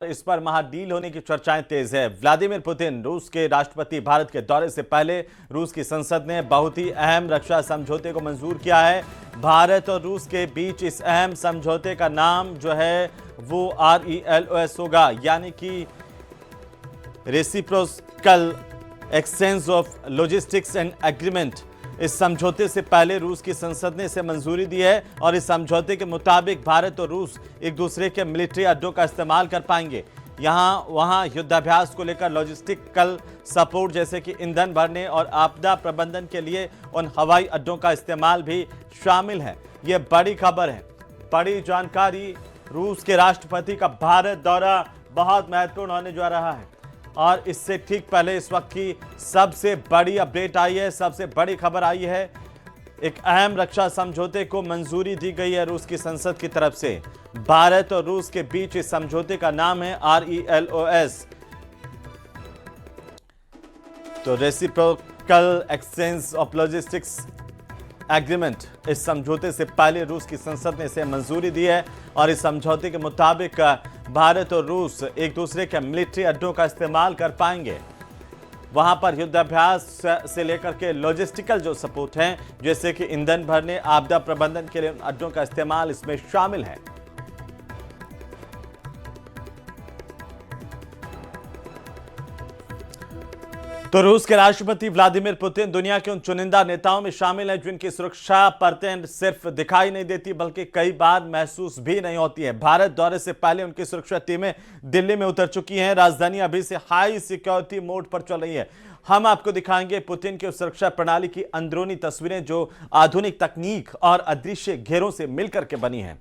इस पर महाडील होने की चर्चाएं तेज है। व्लादिमीर पुतिन रूस के राष्ट्रपति भारत के दौरे से पहले रूस की संसद ने बहुत ही अहम रक्षा समझौते को मंजूर किया है। भारत और रूस के बीच इस अहम समझौते का नाम जो है वो RELOS होगा, यानी कि reciprocal exchange of logistics and agreement. इस समझौते से पहले रूस की संसद ने इसे मंजूरी दी है और इस समझौते के मुताबिक भारत और रूस एक दूसरे के मिलिट्री अड्डों का इस्तेमाल कर पाएंगे। वहां युद्धाभ्यास को लेकर लॉजिस्टिकल सपोर्ट जैसे कि ईंधन भरने और आपदा प्रबंधन के लिए उन हवाई अड्डों का इस्तेमाल भी शामिल है। यह बड़ी खबर है, बड़ी जानकारी। रूस के राष्ट्रपति का भारत दौरा बहुत महत्वपूर्ण होने जा रहा है और इससे ठीक पहले इस वक्त की सबसे बड़ी अपडेट आई है, सबसे बड़ी खबर आई है। एक अहम रक्षा समझौते को मंजूरी दी गई है रूस की संसद की तरफ से। भारत और रूस के बीच इस समझौते का नाम है RELOS, तो reciprocal exchange of logistics agreement. इस समझौते से पहले रूस की संसद ने इसे मंजूरी दी है और इस समझौते के मुताबिक भारत और रूस एक दूसरे के मिलिट्री अड्डों का इस्तेमाल कर पाएंगे। वहां पर युद्धाभ्यास से लेकर के लॉजिस्टिकल जो सपोर्ट हैं, जैसे कि ईंधन भरने, आपदा प्रबंधन के लिए अड्डों का इस्तेमाल इसमें शामिल है। तो रूस के राष्ट्रपति व्लादिमीर पुतिन दुनिया के उन चुनिंदा नेताओं में शामिल हैं जिनकी सुरक्षा परतें सिर्फ दिखाई नहीं देती बल्कि कई बार महसूस भी नहीं होती है। भारत दौरे से पहले उनकी सुरक्षा टीमें दिल्ली में उतर चुकी हैं। राजधानी अभी से हाई सिक्योरिटी मोड पर चल रही है। हम आपको दिखाएंगे पुतिन की सुरक्षा प्रणाली की अंदरूनी तस्वीरें जो आधुनिक तकनीक और अदृश्य घेरों से मिलकर के बनी है।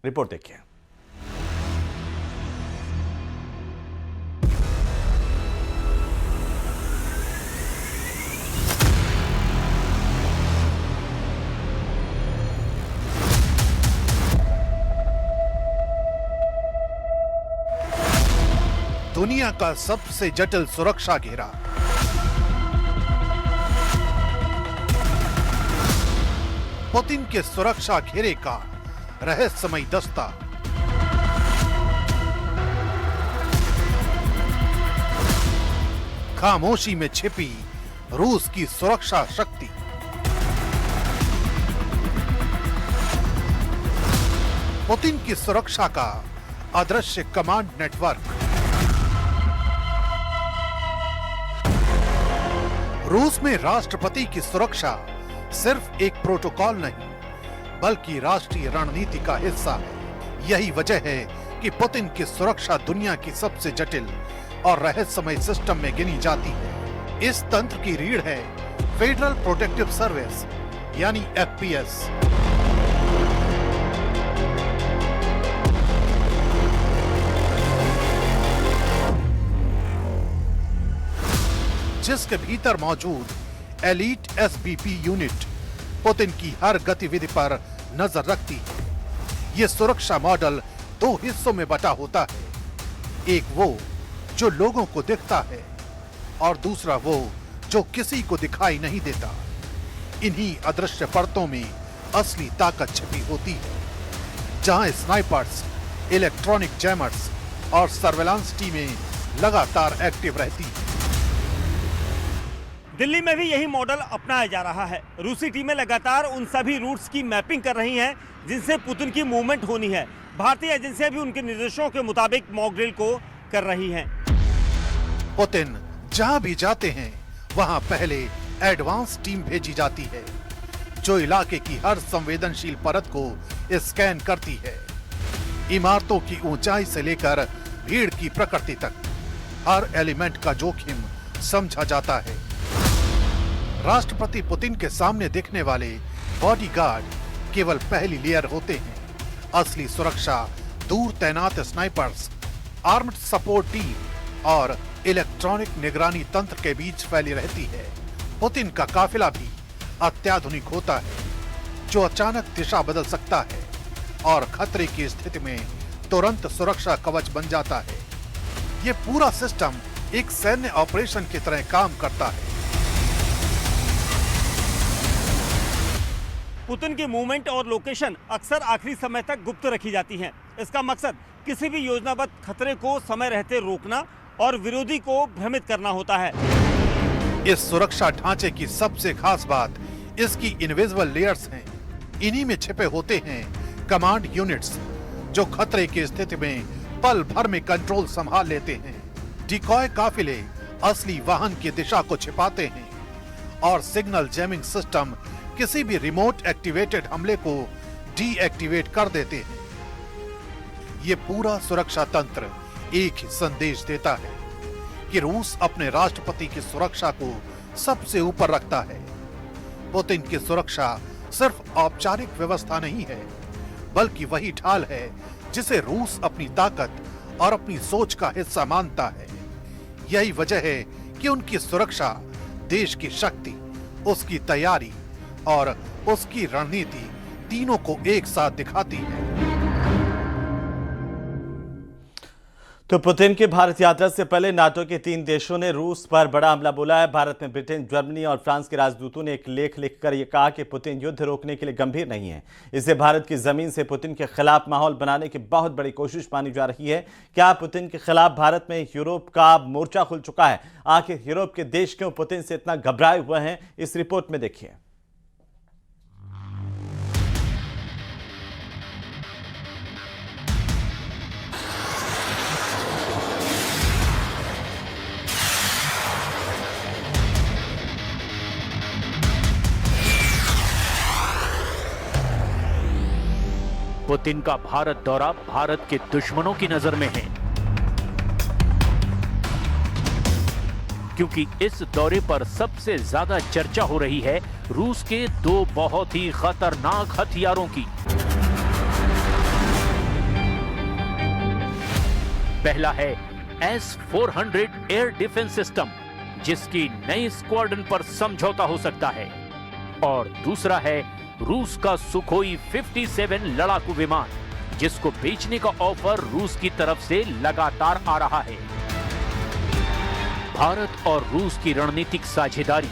रिपोर्ट देखिए। दुनिया का सबसे जटिल सुरक्षा घेरा। पुतिन के सुरक्षा घेरे का रहस्यमय दस्ता। खामोशी में छिपी रूस की सुरक्षा शक्ति। पुतिन की सुरक्षा का अदृश्य कमांड नेटवर्क। रूस में राष्ट्रपति की सुरक्षा सिर्फ एक प्रोटोकॉल नहीं बल्कि राष्ट्रीय रणनीति का हिस्सा है। यही वजह है कि पुतिन की सुरक्षा दुनिया की सबसे जटिल और रहस्यमय सिस्टम में गिनी जाती है। इस तंत्र की रीढ़ है फेडरल प्रोटेक्टिव सर्विस यानी FPS। जिसके भीतर मौजूद एलीट SBP यूनिट पुतिन की हर गतिविधि पर नजर रखती है। यह सुरक्षा मॉडल दो हिस्सों में बटा होता है, एक वो जो लोगों को दिखता है और दूसरा वो जो किसी को दिखाई नहीं देता। इन्हीं अदृश्य परतों में असली ताकत छिपी होती है, जहां स्नाइपर्स, इलेक्ट्रॉनिक जैमर्स और सर्वेलांस टीमें लगातार एक्टिव रहती हैं। दिल्ली में भी यही मॉडल अपनाया जा रहा है। रूसी टीमें लगातार उन सभी रूट्स की मैपिंग कर रही हैं जिनसे पुतिन की मूवमेंट होनी है। भारतीय एजेंसियां भी उनके निर्देशों के मुताबिक मॉक ड्रिल को कर रही हैं। पुतिन जहां भी जाते हैं वहां पहले एडवांस टीम भेजी जाती है जो इलाके की हर संवेदनशील परत को स्कैन करती है। इमारतों की ऊंचाई से लेकर भीड़ की प्रकृति तक हर एलिमेंट का जोखिम समझा जाता है। राष्ट्रपति पुतिन के सामने दिखने वाले बॉडीगार्ड केवल पहली लेयर होते हैं। असली सुरक्षा दूर तैनात स्नाइपर्स, आर्म्ड सपोर्ट टीम और इलेक्ट्रॉनिक निगरानी तंत्र के बीच फैली रहती है। पुतिन का काफिला भी अत्याधुनिक होता है जो अचानक दिशा बदल सकता है और खतरे की स्थिति में तुरंत सुरक्षा कवच बन जाता है। ये पूरा सिस्टम एक सैन्य ऑपरेशन की तरह काम करता है। पुतिन की मूवमेंट और लोकेशन अक्सर आखिरी समय तक गुप्त रखी जाती हैं। इसका मकसद किसी भी योजनाबद्ध खतरे को समय रहते रोकना और विरोधी को भ्रमित करना होता है। इस सुरक्षा ढांचे की सबसे खास बात इसकी इनविजिबल लेयर्स हैं। इन्हीं में छिपे होते हैं कमांड यूनिट्स, जो खतरे की स्थिति में पल भर में कंट्रोल संभाल लेते हैं। डिकॉय काफिले असली वाहन की दिशा को छिपाते हैं और सिग्नल जैमिंग सिस्टम किसी भी रिमोट एक्टिवेटेड हमले को डीएक्टिवेट कर देते हैं। ये पूरा सुरक्षा तंत्र एक ही संदेश देता है कि रूस अपने राष्ट्रपति की सुरक्षा को सबसे ऊपर रखता है। पुतिन की सुरक्षा सिर्फ औपचारिक व्यवस्था नहीं है, बल्कि वही ढाल है जिसे रूस अपनी ताकत और अपनी सोच का हिस्सा मानता है। यही वजह है कि उनकी सुरक्षा देश की शक्ति, उसकी तैयारी और उसकी रणनीति तीनों को एक साथ दिखाती है। तो पुतिन की भारत यात्रा से पहले नाटो के 3 देशों ने रूस पर बड़ा हमला बोला है। भारत में ब्रिटेन, जर्मनी और फ्रांस के राजदूतों ने एक लेख लिखकर यह कहा कि पुतिन युद्ध रोकने के लिए गंभीर नहीं है। इसे भारत की जमीन से पुतिन के खिलाफ माहौल बनाने की बहुत बड़ी कोशिश मानी जा रही है। क्या पुतिन के खिलाफ भारत में यूरोप का मोर्चा खुल चुका है? आखिर यूरोप के देश क्यों पुतिन से इतना घबराए हुए हैं, इस रिपोर्ट में देखिए। पुतिन का भारत दौरा भारत के दुश्मनों की नजर में है, क्योंकि इस दौरे पर सबसे ज्यादा चर्चा हो रही है रूस के 2 बहुत ही खतरनाक हथियारों की। पहला है S-400 एयर डिफेंस सिस्टम, जिसकी नई स्क्वाड्रन पर समझौता हो सकता है, और दूसरा है रूस का सुखोई 57 लड़ाकू विमान, जिसको बेचने का ऑफर रूस की तरफ से लगातार आ रहा है। भारत और रूस की रणनीतिक साझेदारी,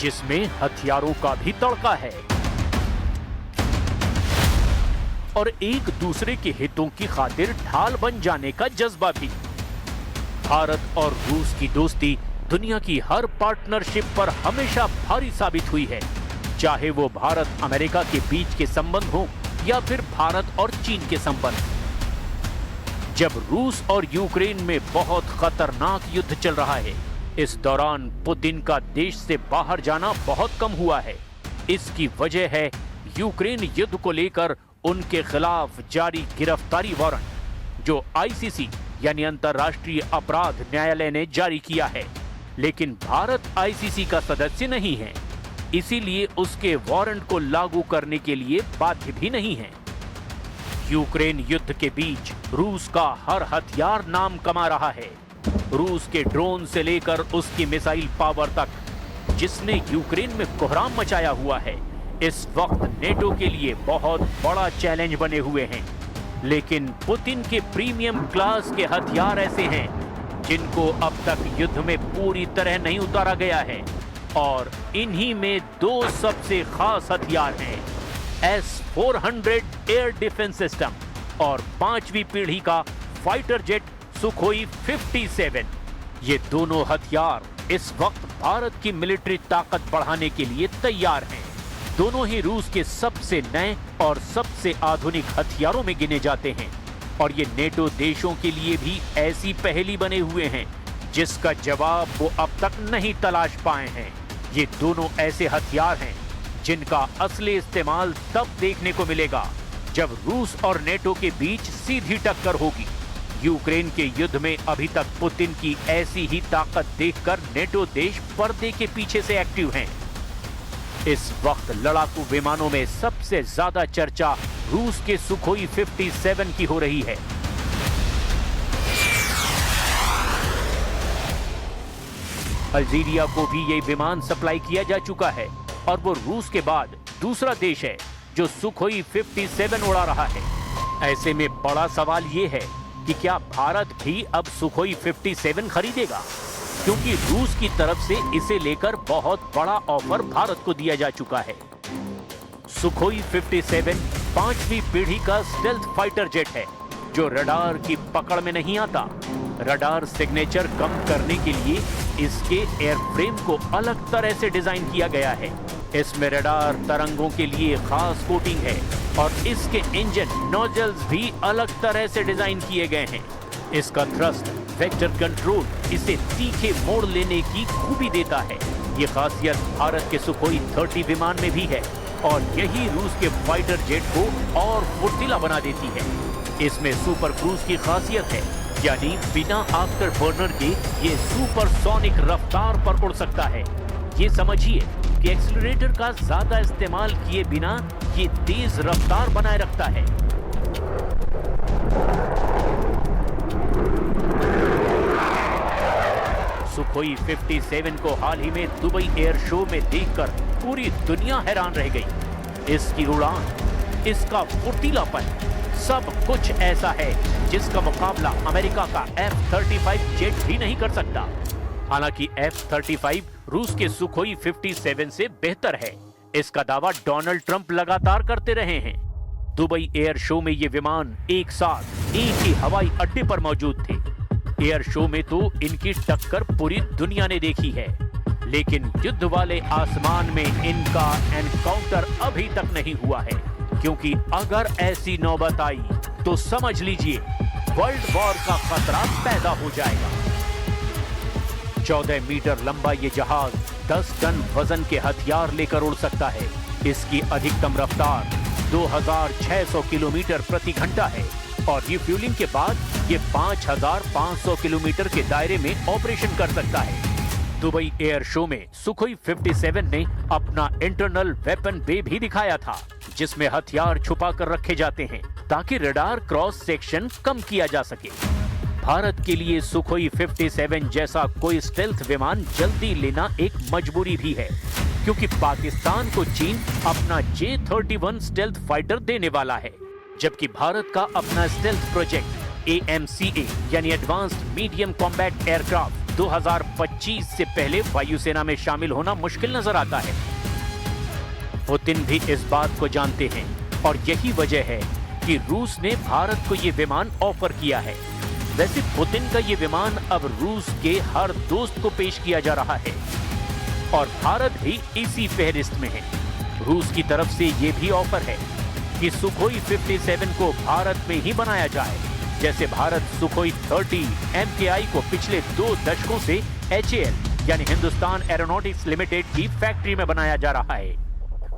जिसमें हथियारों का भी तड़का है और एक दूसरे के हितों की खातिर ढाल बन जाने का जज्बा भी। भारत और रूस की दोस्ती दुनिया की हर पार्टनरशिप पर हमेशा भारी साबित हुई है, चाहे वो भारत अमेरिका के बीच के संबंध हो या फिर भारत और चीन के संबंध। जब रूस और यूक्रेन में बहुत खतरनाक युद्ध चल रहा है, इस दौरान पुतिन का देश से बाहर जाना बहुत कम हुआ है। इसकी वजह है यूक्रेन युद्ध को लेकर उनके खिलाफ जारी गिरफ्तारी वारंट, जो आईसीसी यानी अंतर्राष्ट्रीय अपराध न्यायालय ने जारी किया है। लेकिन भारत आईसीसी का सदस्य नहीं है, इसीलिए उसके वारंट को लागू करने के लिए बाध्य भी नहीं है। यूक्रेन युद्ध के बीच रूस का हर हथियार नाम कमा रहा है। रूस के ड्रोन से लेकर उसकी मिसाइल पावर तक, जिसने यूक्रेन में कोहराम मचाया हुआ है, इस वक्त नेटो के लिए बहुत बड़ा चैलेंज बने हुए हैं। लेकिन पुतिन के प्रीमियम क्लास के हथियार ऐसे हैं जिनको अब तक युद्ध में पूरी तरह नहीं उतारा गया है, और इन्हीं में 2 सबसे खास हथियार हैं, S-400 एयर डिफेंस सिस्टम और 5वीं पीढ़ी का फाइटर जेट सुखोई 57। ये दोनों हथियार इस वक्त भारत की मिलिट्री ताकत बढ़ाने के लिए तैयार हैं। दोनों ही रूस के सबसे नए और सबसे आधुनिक हथियारों में गिने जाते हैं, और ये नेटो देशों के लिए भी ऐसी पहेली बने हुए हैं जिसका जवाब वो अब तक नहीं तलाश पाए हैं। ये दोनों ऐसे हथियार हैं जिनका असली इस्तेमाल तब देखने को मिलेगा जब रूस और नेटो के बीच सीधी टक्कर होगी। यूक्रेन के युद्ध में अभी तक पुतिन की ऐसी ही ताकत देखकर नेटो देश पर्दे के पीछे से एक्टिव हैं। इस वक्त लड़ाकू विमानों में सबसे ज्यादा चर्चा रूस के सुखोई 57 की हो रही है। अल्जीरिया को भी ये विमान सप्लाई किया जा चुका है, और वो रूस के बाद दूसरा देश है जो सुखोई 57 उड़ा रहा है। ऐसे में बड़ा सवाल ये है कि क्या भारत भी अब सुखोई 57 खरीदेगा, क्योंकि रूस की तरफ से इसे लेकर बहुत बड़ा ऑफर भारत को दिया जा चुका है। सुखोई 57 5वीं पीढ़ी का स्टेल्थ फाइटर जेट है, जो रडार की पकड़ में नहीं आता। रडार सिग्नेचर कम करने के लिए इसके एयरफ्रेम को अलग तरह से डिजाइन किया गया है। इसमें रडार तरंगों के लिए खास कोटिंग है और इसके इंजन नोजल्स भी अलग तरह से डिजाइन किए गए हैं। इसका थ्रस्ट वेक्टर कंट्रोल इसे तीखे मोड़ लेने की खूबी देता है। ये खासियत भारत के सुखोई 30 विमान में भी है और यही रूस के फाइटर जेट को और फुर्तीला बना देती है। इसमें सुपर क्रूज की खासियत है, यानी बिना आफ्टर बर्नर के ये सुपरसोनिक रफ्तार पर उड़ सकता है। ये समझिए कि एक्सीलरेटर का ज्यादा इस्तेमाल किए बिना ये तेज रफ्तार बनाए रखता है। सुखोई 57 को हाल ही में दुबई एयर शो में देखकर पूरी दुनिया हैरान रह गई। इसकी उड़ान, इसका फुर्तीलापन, सब कुछ ऐसा है जिसका मुकाबला अमेरिका का F-35 जेट भी नहीं कर सकता। हालांकि F-35 रूस के सुखोई 57 से बेहतर है, इसका दावा डोनाल्ड ट्रंप लगातार करते रहे हैं। दुबई एयर शो में ये विमान एक साथ एक ही हवाई अड्डे पर मौजूद थे। एयर शो में तो इनकी टक्कर पूरी दुनिया ने देखी है, लेकिन युद्ध वाले आसमान में इनका एनकाउंटर अभी तक नहीं हुआ है, क्योंकि अगर ऐसी नौबत आई तो समझ लीजिए वर्ल्ड वॉर का खतरा पैदा हो जाएगा। 14 मीटर लंबा ये जहाज 10 टन वजन के हथियार लेकर उड़ सकता है। इसकी अधिकतम रफ्तार 2600 किलोमीटर प्रति घंटा है और रिफ्यूलिंग के बाद ये 5500 किलोमीटर के दायरे में ऑपरेशन कर सकता है। दुबई एयर शो में सुखोई 57 ने अपना इंटरनल वेपन बे भी दिखाया था, जिसमें हथियार छुपा कर रखे जाते हैं ताकि रडार क्रॉस सेक्शन कम किया जा सके। भारत के लिए सुखोई 57 जैसा कोई स्टेल्थ विमान जल्दी लेना एक मजबूरी भी है, क्योंकि पाकिस्तान को चीन अपना J-31 स्टेल्थ फाइटर देने वाला है, जबकि भारत का अपना स्टेल्थ प्रोजेक्ट AMCA यानी एडवांस्ड मीडियम कॉम्बैट एयरक्राफ्ट 2025 से पहले वायुसेना में शामिल होना मुश्किल नजर आता है। पुतिन भी इस बात को जानते हैं और यही वजह है कि रूस ने भारत को ये विमान ऑफर किया है। वैसे पुतिन का ये विमान अब रूस के हर दोस्त को पेश किया जा रहा है और भारत भी इसी फहरिस्त में है। रूस की तरफ से ये भी ऑफर है कि सुखोई 57 को भारत में ही बनाया जाए, जैसे भारत सुखोई 30 MKI को पिछले 2 दशकों से HAL यानी हिंदुस्तान एरोनॉटिक्स लिमिटेड की फैक्ट्री में बनाया जा रहा है।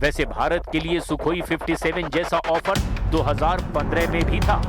वैसे भारत के लिए सुखोई 57 जैसा ऑफर 2015 में भी था,